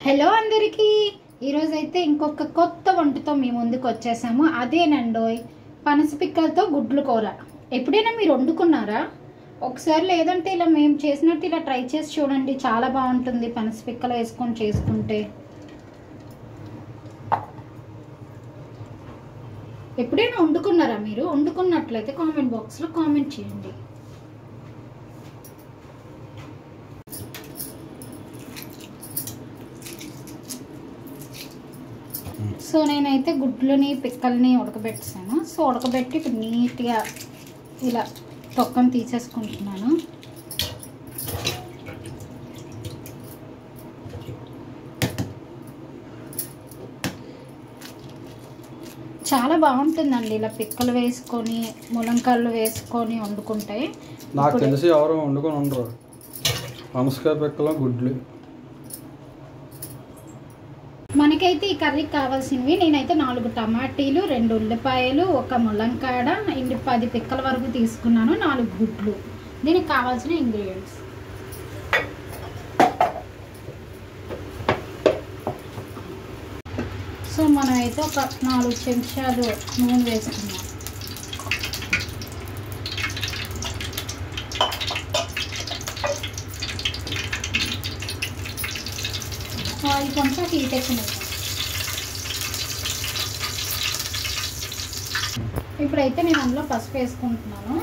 Hello అందరికీ, ఈరోజు అయితే ఇంకొక కొత్త వంటతో మీ ముందుకు వచ్చేసాము. అదేనండోయ్ పనస పిక్కలతో గుడ్లు కూర. ఎప్పుడైనా మీరు వండుకున్నారా? ఒకసారి లేదంటే ఇలా మేము చేసినట్టు ఇలా ట్రై చేసి చూడండి, చాలా బాగుంటుంది పనస పిక్కలు వేసుకొని చేసుకుంటే. ఎప్పుడైనా వండుకున్నారా మీరు? వండుకున్నట్లయితే కామెంట్ బాక్స్లో కామెంట్ చేయండి. సో నేనైతే గుడ్లని పిక్కల్ని ఉడకబెట్టాను. సో ఉడకబెట్టి ఇప్పుడు నీట్గా ఇలా తొక్కను తీసేసుకుంటున్నాను. చాలా బాగుంటుందండి ఇలా పిక్కలు వేసుకొని ములంకాయలు వేసుకొని వండుకుంటే. నాకు తెలిసి ఎవరు వండుకొని ఉండరు పనసకాయ పిక్కలు గుడ్లు. మనకైతే ఈ కర్రీకి కావాల్సినవి నేనైతే 4 టమాటీలు, 2 ఉల్లిపాయలు, 1 ములంకాడ, 10 పిక్కల వరకు తీసుకున్నాను, 4 గుడ్లు. దీనికి కావాల్సిన ఇంగ్రీడియంట్స్. సో మనమైతే ఒక 4 చెంచాలు నూనె వేసుకున్నాం. ఆయిల్ కొంచెం హీట్ ఎక్కువ. ఇప్పుడైతే నేను అందులో పసుపు వేసుకుంటున్నాను.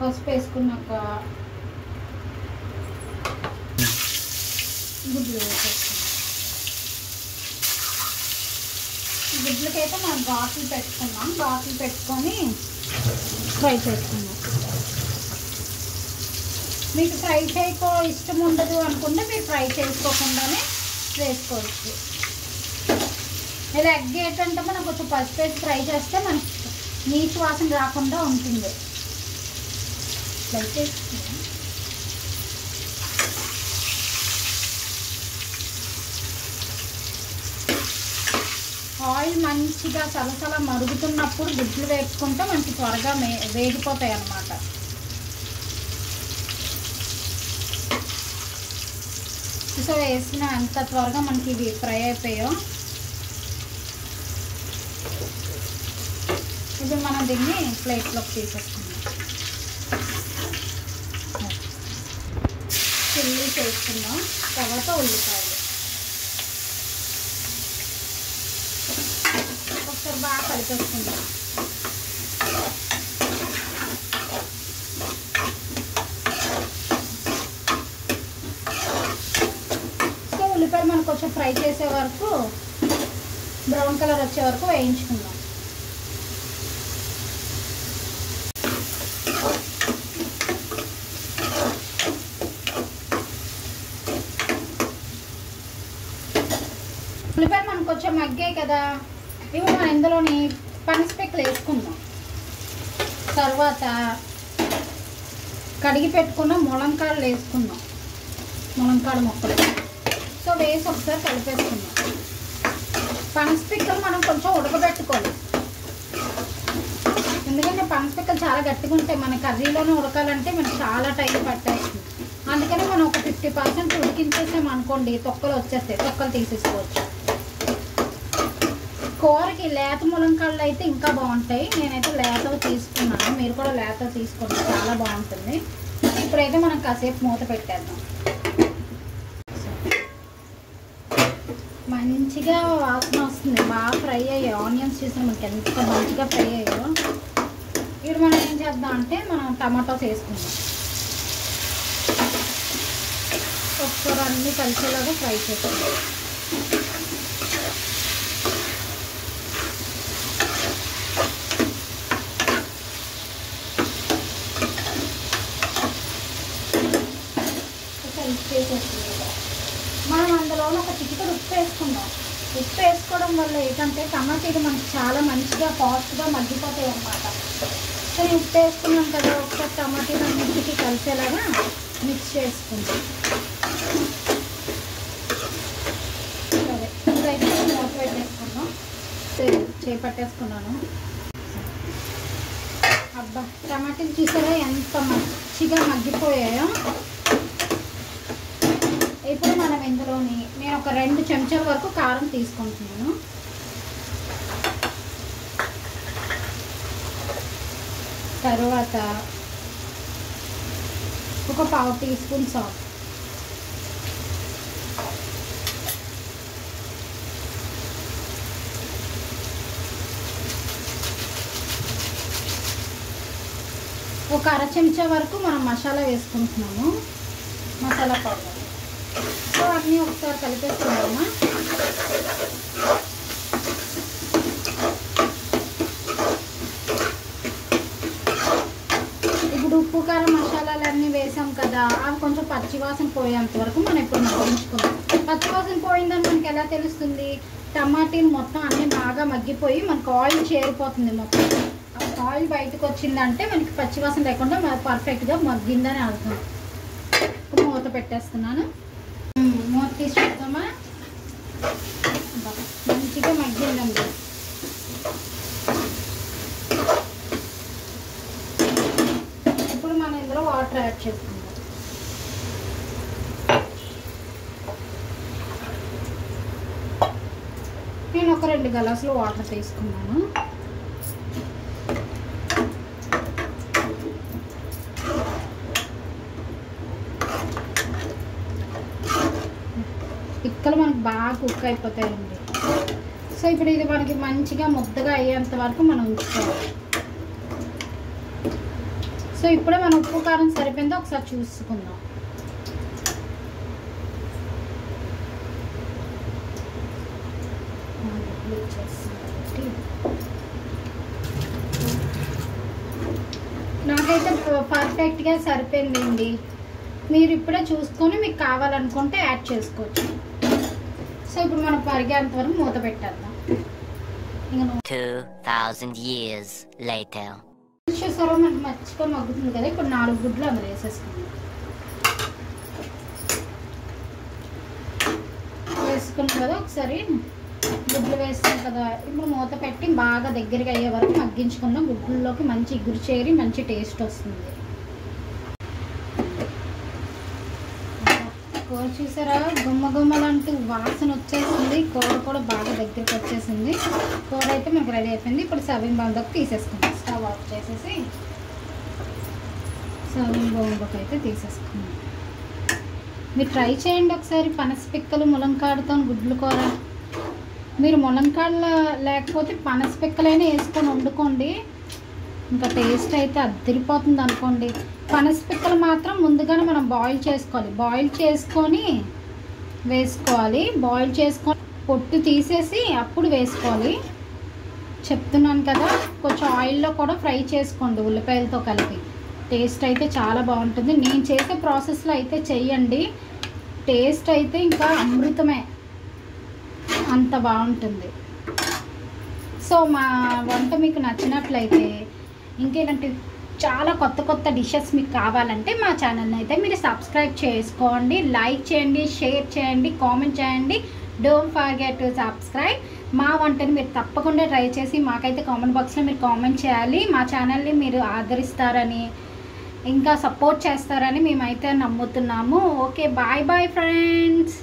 పసుపు వేసుకున్నాక గుడ్లు వేసేస్తున్నాను. గుడ్లకైతే మనం ఘాట్లు పెట్టుకున్నాం. ఘాట్లు పెట్టుకొని ఫ్రై చేసుకున్నాం. మీకు ఫ్రై చేయకో ఇష్టం ఉండదు అనుకుంటే మీరు ఫ్రై చేసుకోకుండానే వేసుకోవచ్చు. ఇలా ఎగ్ ఏంటంటే మనం కొంచెం పసుపు వేసి ఫ్రై చేస్తే మనకి నీచు వాసన రాకుండా ఉంటుంది. ఫ్రై చేసుకున్నాం. ఆయిల్ మంచిగా సలసల మరుగుతున్నప్పుడు గుడ్లు వేసుకుంటే మనకి త్వరగా వేగిపోతాయి అన్నమాట. సో వేసిన అంత త్వరగా మనకి ఇవి ఫ్రై అయిపోయాయో ఇప్పుడు మనం దీన్ని ప్లేట్లోకి తీసేసుకుందాం. చిల్లీ చేసుకుందాం. తర్వాత ఉల్లిపాయలు ఒకసారి బాగా కలిపేసుకుందాం. ఉల్లిపాయలు మనం కొంచెం ఫ్రై చేసే వరకు బ్రౌన్ కలర్ వచ్చే వరకు వేయించుకుందాం. ఉల్లిపాయలు మనం కొంచెం మగ్గాయి కదా, ఇవి మనం ఇందులోని పనస పిక్కలు వేసుకుందాం. తర్వాత కడిగి పెట్టుకున్న ములంకాడలు వేసుకుందాం. ములంకాడ ముక్కలు సో వేసి ఒకసారి కలిపేసుకుందాం. పనస పిక్కలు మనం కొంచెం ఉడకబెట్టుకోవాలి, ఎందుకంటే పనస పిక్కలు చాలా గట్టిగా ఉంటాయి. మన కర్రీలోనే ఉడకాలంటే మనకి చాలా టైం పట్టేస్తుంది. అందుకని మనం ఒక 50% ఉడికించేసాం అనుకోండి, తొక్కలు వచ్చేస్తాయి, తొక్కలు తీసేసుకోవచ్చు. కూరకి లేత ములంకాడలు అయితే ఇంకా బాగుంటాయి. నేనైతే లేతవి తీసుకున్నాను, మీరు కూడా లేతవి తీసుకోండి, చాలా బాగుంటుంది. ఇప్పుడైతే మనం కాసేపు మూత పెట్టేద్దాం. మంచిగా వాసన వస్తుంది, బాగా ఫ్రై అయ్యాయి. ఆనియన్స్ చూసిన మనకి ఎంత మంచిగా ఫ్రై అయ్యాయో. ఇప్పుడు మనం ఏం చేద్దాం అంటే మనం టమాటోస్ వేసుకుందాం. ఒకసారి అన్నీ కలిసేలాగా ఫ్రై చేసుకుందాం. మనం అందులో ఒక చిటికెడు ఉప్పు వేసుకుందాం. ఉప్పు వేసుకోవడం వల్ల ఏంటంటే టమాటాలు మనకి చాలా మంచిగా ఫాస్ట్గా మగ్గిపోతాయి అన్నమాట. సో ఉప్పు వేసుకున్నాం కదా, ఒకసారి టమాటాలు అన్నింటికి కలిసేలాగా మిక్స్ చేసుకుందాం. సరే ఇదైతే మూత పెట్టేసుకుందాం. చేపట్టేసుకున్నాను. అబ్బా టమాటాలు చూసారా ఎంత మంచిగా మగ్గిపోయాయో. ఇప్పుడు మనం ఇందులోని నేను ఒక 2 చెంచాల వరకు కారం తీసుకుంటున్నాను. తర్వాత ఒక 1/2 టీ స్పూన్ సాల్ట్, ఒక 1/2 చెంచా వరకు మనం మసాలా వేసుకుంటున్నాము, మసాలా పౌడర్. సో అన్నీ ఒకసారి కలిపేసుకున్నామా. ఇప్పుడు ఉప్పు కారం మసాలాలన్నీ వేసాం కదా, అవి కొంచెం పచ్చివాసన పోయేంత వరకు మనం ఇప్పుడు మగ్గించుకుందాం. పచ్చివాసన పోయిందని మనకి ఎలా తెలుస్తుంది? టమాటీలు మొత్తం అన్నీ బాగా మగ్గిపోయి మనకు ఆయిల్ చేరిపోతుంది. మొత్తం ఆయిల్ బయటకు వచ్చిందంటే మనకి పచ్చివాసన లేకుండా పర్ఫెక్ట్గా మగ్గిందని అర్థం. ఇప్పుడు మూత పెట్టేస్తున్నాను. మూత తీసి చూద్దామా. మంచిగా మగ్గిందండి. ఇప్పుడు మనం ఇందులో వాటర్ యాడ్ చేసుకుందాం. నేను ఒక 2 గ్లాసులు వాటర్ తీసుకున్నాను. పిక్కలు మనకు బాగా కుక్ అయిపోతాయండి. సో ఇప్పుడు ఇది మనకి మంచిగా ముద్దగా అయ్యేంత వరకు మనం ఉంచుకోవాలి. సో ఇప్పుడే మనం ఉప్పు కారం సరిపోయిందో ఒకసారి చూసుకుందాం. నాకైతే పర్ఫెక్ట్గా సరిపోయిందండి. మీరు ఇప్పుడే చూసుకొని మీకు కావాలనుకుంటే యాడ్ చేసుకోవచ్చు. సో ఇప్పుడు మనం పరిగేంత వరకు మూత పెట్టేద్దాం. 2000 years later. చూసారో మనకు మంచిగా మగ్గుతుంది కదా. ఇప్పుడు 4 గుడ్లు అందులో వేసేసుకుందాం. వేసుకున్నాం కదా, ఒకసారి గుడ్లు వేస్తాం కదా. ఇప్పుడు మూత పెట్టి బాగా దగ్గరగా అయ్యే వరకు మగ్గించుకుందాం. గుడ్లలోకి మంచి ఇగురు చేరి మంచి టేస్ట్ వస్తుంది. కూర చూసారా గుమ్మగుమ్మలంటూ వాసన వచ్చేసింది. కూర కూడా బాగా దగ్గరికి వచ్చేసింది. కూర అయితే మనకు రెడీ అయిపోయింది. ఇప్పుడు సర్వింగ్ బౌల్లోకి తీసేసుకుందాం. స్టవ్ ఆఫ్ చేసేసి సర్వింగ్ బౌల్లోకి అయితే తీసేసుకుందాం. మీరు ట్రై చేయండి ఒకసారి పనస పిక్కలు ములంకాడతో గుడ్లు కూర. మీరు ములంకాడలు లేకపోతే పనస పిక్కలైనా వేసుకొని వండుకోండి. ఇంకా టేస్ట్ అయితే అద్దరిపోతుంది అనుకోండి. పనస పిక్కలు మాత్రం ముందుగానే మనం బాయిల్ చేసుకోవాలి. బాయిల్ చేసుకొని వేసుకోవాలి. బాయిల్ చేసుకొని పొట్టు తీసేసి అప్పుడు వేసుకోవాలి. చెప్తున్నాను కదా, కొంచెం ఆయిల్లో కూడా ఫ్రై చేసుకోండి ఉల్లిపాయలతో కలిపి. టేస్ట్ అయితే చాలా బాగుంటుంది. నేను చేసే ప్రాసెస్లో అయితే చెయ్యండి. టేస్ట్ అయితే ఇంకా అమృతమే, అంత బాగుంటుంది. సో మా వంట మీకు నచ్చినట్లయితే ఇంకేంటంటే చాలా కొత్త కొత్త డిషెస్ మీకు కావాలంటే మా ఛానల్ని అయితే మీరు సబ్స్క్రైబ్ చేసుకోండి, లైక్ చేయండి, షేర్ చేయండి, కామెంట్ చేయండి. Don't forget to subscribe. మా వంటని మీరు తప్పకుండా ట్రై చేసి మాకైతే కామెంట్ బాక్స్లో మీరు కామెంట్ చేయాలి. మా ఛానల్ని మీరు ఆదరిస్తారని ఇంకా సపోర్ట్ చేస్తారని మేమైతే నమ్ముతున్నాము. Okay, bye bye friends.